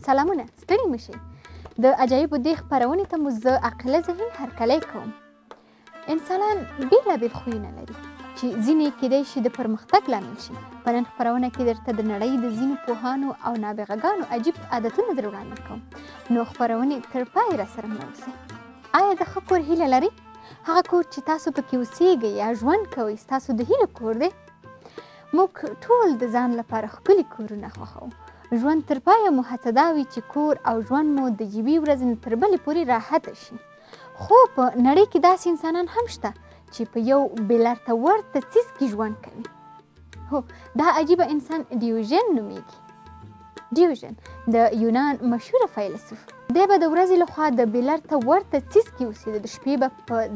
سلامونه، ستړي مه شئ. د عجایبو دې خپرونې ته مو زه عاقله ذهین هرکلی کوم. انسانان بېلابېل خویونه لري چې ځینې کیدای شي د پرمختګ لامل شي. په نن خپرونه کې درته د نړۍ د ځینو پوهانو او نابغه‌ګانو عجیب عادتونه در وړاندې کوم. نو خپرونې تر پایه راسره مله اوسئ. آیا د ښه کور هیله لرئ؟ هغه کور چې تاسو پکې اوسیږئ یا ژوند کوئ ستاسو د هیلو کور دی؟ موږ ټول د ځان لپاره ښکلي کورونه خوښوو. ژوند تر پایه مو هڅه دا وي چې کور او ژوند مو د یوې ورځې نه تر بلې پورې راحته شي. خو په نړۍ کې داسې انسانان هم شته چې په یو بېلارته ورته څیز کې ژوند کوي. هو، دا عجیبه انسان ډیوژن نومیږي. ډیوژن د یونان مشهوره فیلسوف دی به د ورځې لخوا د بېلارته ورته څیز کې اوسېده، د شپې به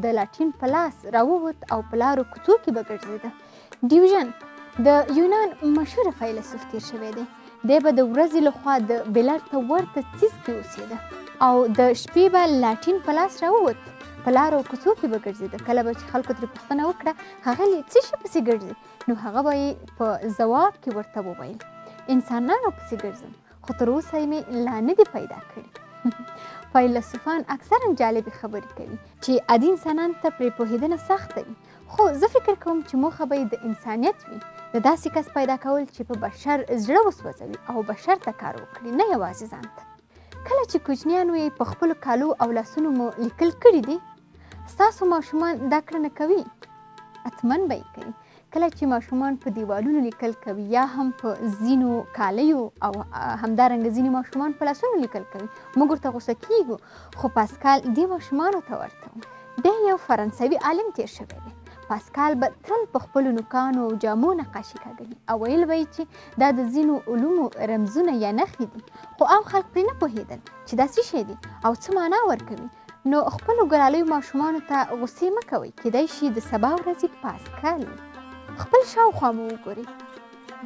د لاټین په لاس راووت او په لارو کوڅو کې به ګرځېده. ډیوژن د یونان مشهوره فیلسوف تیر شوی دی. دی به د ورځې لخوا د بېلارته ورته څیز کې اوسېده او د شپې به لاټین په لاس راووت، په لارو او کوڅو کې به ګرځېده. کله به چې خلکو ترې پوښتنه وکړه هغه څه شي پسې ګرځي، نو هغه به یې په ځواب کې ورته وویل انسانانو پسې ګرځم، خو تر اوسه یې مې لا نه دي پیدا کړي. فیلسوفان اکثرا جالبې خبرې کوي چې عادي انسانانو ته پرې پوهېدنه سخته وي، خو زه فکر کوم چې موخه به یې د انسانیت وي، د داسې کس پیدا کول چې په بشر زړه وسوځوي او بشر ته کار وکړي، نه یوازې ځان ته. کله چې کوچنیان وئ په خپلو کالو او لاسونو مو لیکل کړي دي، ستاسو ماشومان دا کړنه کوي؟ حتمن به یې کوي. کله چې ماشومان په دیوالونو لیکل کوي یا هم په ځینو کالیو او همدارنګه ځینې ماشومان په لاسونو لیکل کوي، موږ ورته غوسه کیږو، خو پاسکال دې ماشومانو ته ورته و. دی یو فرانسوي عالم تیر شوی دی. پاسکال به تل په خپلو نوکانو او جامو نقاشي کاږلي او ویل به یې چې دا د ځینو علومو رمزونه یا نښې دي، خو عام خلک پرې نه پوهېدل چې دا څه شی دی او څه معنا ورکوي. نو خپلو ګلالیو ماشومانو ته غوسې مه کوئ، کیدای شي د سبا ورځې پاسکال وي. خپل شاوخوا مو وګورئ،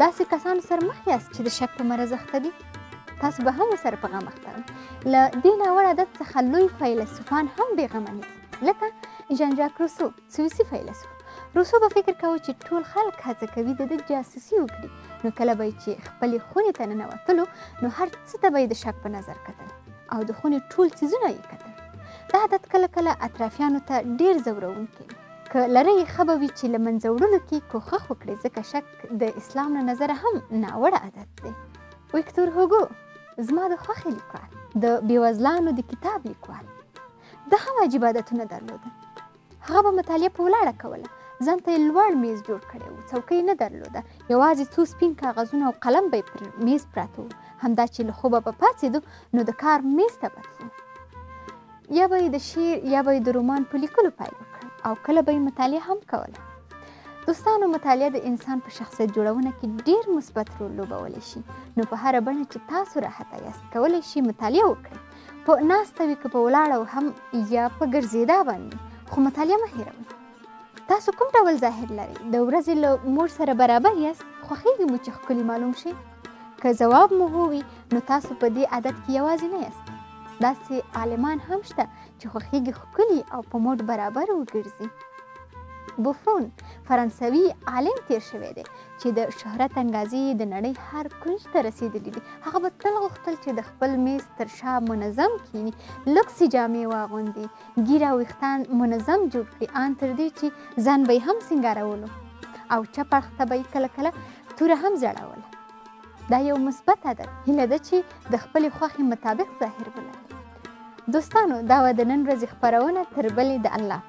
داسې کسانو سره مخ یاست چې د شک په مرض اخته دي، تاسو به هم ورسره په غم اخته وئ. له دې ناوړه عادت څخه لوی فیلسوفان هم بېغمه نه دي، لکه ژان ژاک روسو، سویسي فیلسوف. روسو به فکر کاوه چې ټول خلک هڅه کوي د ده جاسوسي وکړي، نو کله به یې چې خپلې خونې ته ننوتلو نو هر څه ته به یې د شک په نظر کتل او د خونې ټول څیزونه یې کتل. دا عادت کله کله اطرافیانو ته ډېر ځورونکی وي. که لرئ ښه به وي چې له منځه وړلو کې کوښښ وکړئ، ځکه شک د اسلام له نظره هم ناوړه عادت دی. ویکتور هوګو زما د خوښې لیکوال، د بېوزلانو د کتاب لیکوال، ده هم عجیب عادتونه درلوده. هغه به مطالعه په ولاړه کوله، ځان ته یې لوړ میز جوړ کړی و، څوکۍ نه درلوده، یوازې څو سپین کاغذونه او قلم به یې پر میز پراته و. همدا چې له خوبه به پاڅېدو نو د کار میز ته به تلو، یا به یې د شعر یا به یې د رومان په لیکلو پیل وکړ او کله به یې مطالعه هم کوله. دوستانو، مطالعه د انسان په شخصیت جوړونه کې ډېر مثبت رول لوبولی شي، نو په هره بڼه چې تاسو راحته یاست کولی شي مطالعه وکړئ، په ناسته وي که په ولاړه هم یا په ګرځېدا باندې، خو مطالعه مه هېروئ. تاسو کوم ډول ظاهر لرئ؟ د ورځې له مور سره برابر یاست؟ خوښیږي مو چې ښکلي معلوم شئ؟ که ځواب مو هو وي نو تاسو په دې عادت کې یوازې نه یاست. داسې عالمان هم شته چې خوښیږي ښکلي او په موډ برابر وګرځي. بوفون فرانسوي عالم تیر شوی دی چې د شهرت انګازې د نړۍ هر کونج ته رسېدلی دي. هغه به تل غوښتل چې د خپل میز تر شا منظم کښېني، لوکسې جامې واغوندي، ږیره او ویښتان منظم جوړ کړي، ان تر دې چې ځان به یې هم سینګارولو او چپ اړخ ته به یې کله کله توره هم زړوله. دا یو مثبت عادت. هیله ده چې د خپلې خوښې مطابق ظاهر ولرئ. دوستانو، دا وه د نن ورځې خپرونه، تر بلې د الله